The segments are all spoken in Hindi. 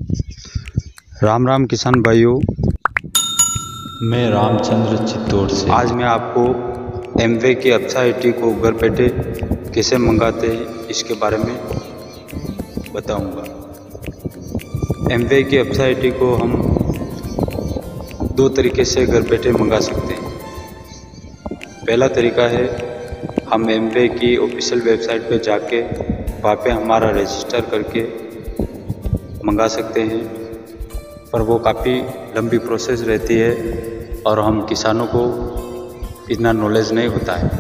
राम राम किसान भाइयों, मैं रामचंद्र चित्तौड़ से। आज मैं आपको एमवे की अप्सा आईटी को घर बैठे कैसे मंगाते हैं इसके बारे में बताऊंगा। एमवे की अप्सा आईटी को हम दो तरीके से घर बैठे मंगा सकते हैं। पहला तरीका है, हम एमवे की ऑफिशियल वेबसाइट पर जाके वहाँ पे हमारा रजिस्टर करके मंगा सकते हैं, पर वो काफ़ी लंबी प्रोसेस रहती है और हम किसानों को इतना नॉलेज नहीं होता है।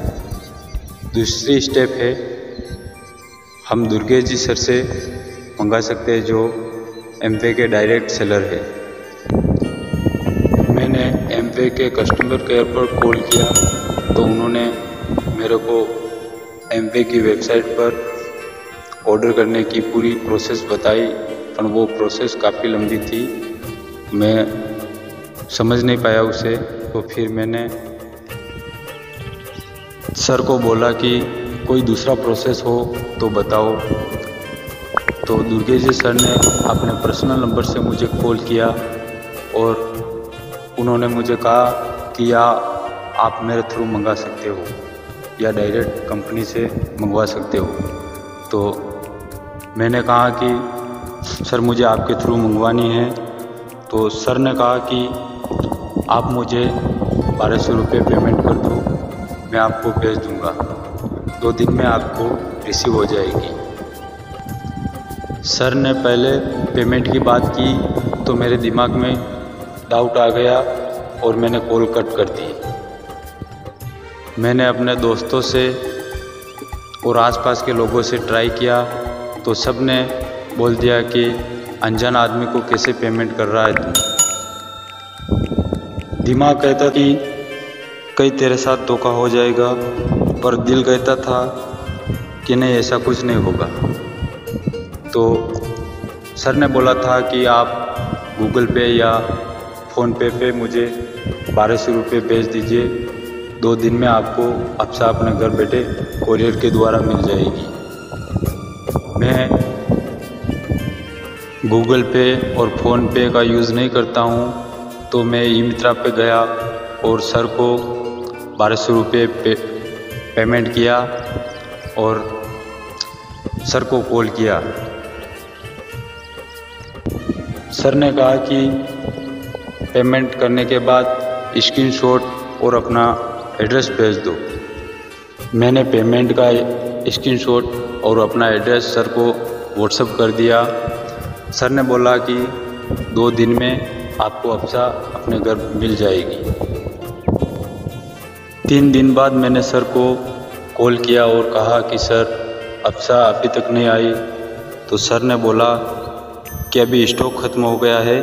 दूसरी स्टेप है, हम दुर्गेश जी सर से मंगा सकते हैं जो एमवे के डायरेक्ट सेलर है। मैंने एमवे के कस्टमर केयर पर कॉल किया तो उन्होंने मेरे को एमवे की वेबसाइट पर ऑर्डर करने की पूरी प्रोसेस बताई, पर वो प्रोसेस काफ़ी लंबी थी, मैं समझ नहीं पाया उसे। तो फिर मैंने सर को बोला कि कोई दूसरा प्रोसेस हो तो बताओ। तो दुर्गेश जी सर ने अपने पर्सनल नंबर से मुझे कॉल किया और उन्होंने मुझे कहा कि या आप मेरे थ्रू मंगा सकते हो या डायरेक्ट कंपनी से मंगवा सकते हो। तो मैंने कहा कि सर मुझे आपके थ्रू मंगवानी है। तो सर ने कहा कि आप मुझे 1200 रुपये पेमेंट कर दो, मैं आपको भेज दूंगा, 2 दिन में आपको रिसीव हो जाएगी। सर ने पहले पेमेंट की बात की तो मेरे दिमाग में डाउट आ गया और मैंने कॉल कट कर दी। मैंने अपने दोस्तों से और आसपास के लोगों से ट्राई किया तो सब ने बोल दिया कि अनजान आदमी को कैसे पेमेंट कर रहा है तू। दिमाग कहता कि कहीं तेरे साथ धोखा हो जाएगा, पर दिल कहता था कि नहीं, ऐसा कुछ नहीं होगा। तो सर ने बोला था कि आप गूगल पे या फ़ोनपे पे मुझे 1200 रुपये भेज दीजिए, 2 दिन में आपको अप्सा अपने घर बैठे कोरियर के द्वारा मिल जाएगी। मैं गूगल पे और फ़ोनपे का यूज़ नहीं करता हूँ, तो मैं ई मित्रा पे गया और सर को 1200 रुपये पेमेंट किया और सर को कॉल किया। सर ने कहा कि पेमेंट करने के बाद स्क्रीनशॉट और अपना एड्रेस भेज दो। मैंने पेमेंट का स्क्रीनशॉट और अपना एड्रेस सर को व्हाट्सएप कर दिया। सर ने बोला कि 2 दिन में आपको अप्सा अपने घर मिल जाएगी। 3 दिन बाद मैंने सर को कॉल किया और कहा कि सर अप्सा अभी तक नहीं आई। तो सर ने बोला कि अभी स्टॉक ख़त्म हो गया है,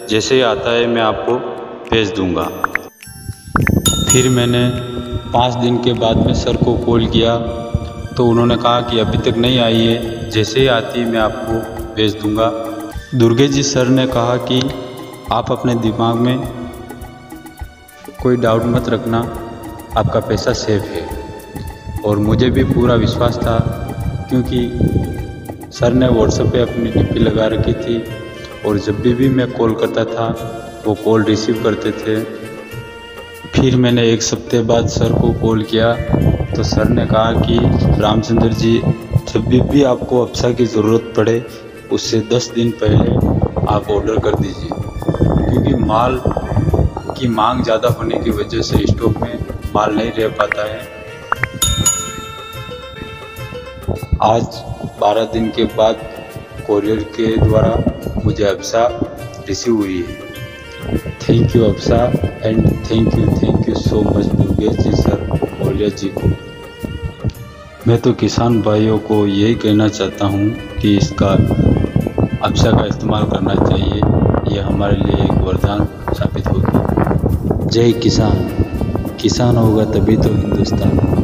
जैसे ही आता है मैं आपको भेज दूंगा। फिर मैंने 5 दिन के बाद में सर को कॉल किया तो उन्होंने कहा कि अभी तक नहीं आई है, जैसे ही आती मैं आपको भेज दूंगा। दुर्गेश जी सर ने कहा कि आप अपने दिमाग में कोई डाउट मत रखना, आपका पैसा सेफ है। और मुझे भी पूरा विश्वास था क्योंकि सर ने व्हाट्सएप पे अपनी डीपी लगा रखी थी और जब भी मैं कॉल करता था वो कॉल रिसीव करते थे। फिर मैंने 1 सप्ताह बाद सर को कॉल किया तो सर ने कहा कि रामचंद्र जी, जब भी आपको अप्सा की ज़रूरत पड़े उससे 10 दिन पहले आप ऑर्डर कर दीजिए, क्योंकि माल की मांग ज़्यादा होने की वजह से स्टॉक में माल नहीं रह पाता है। आज 12 दिन के बाद कोरियर के द्वारा मुझे अप्सा रिसीव हुई है। Thank you Apsa and thank you so much Durgesh ji sir, Olia ji को। मैं तो किसान भाइयों को यही कहना चाहता हूँ कि इसका अप्सा का इस्तेमाल करना चाहिए, यह हमारे लिए एक वरदान साबित होगी। जय किसान, किसान होगा तभी तो हिंदुस्तान।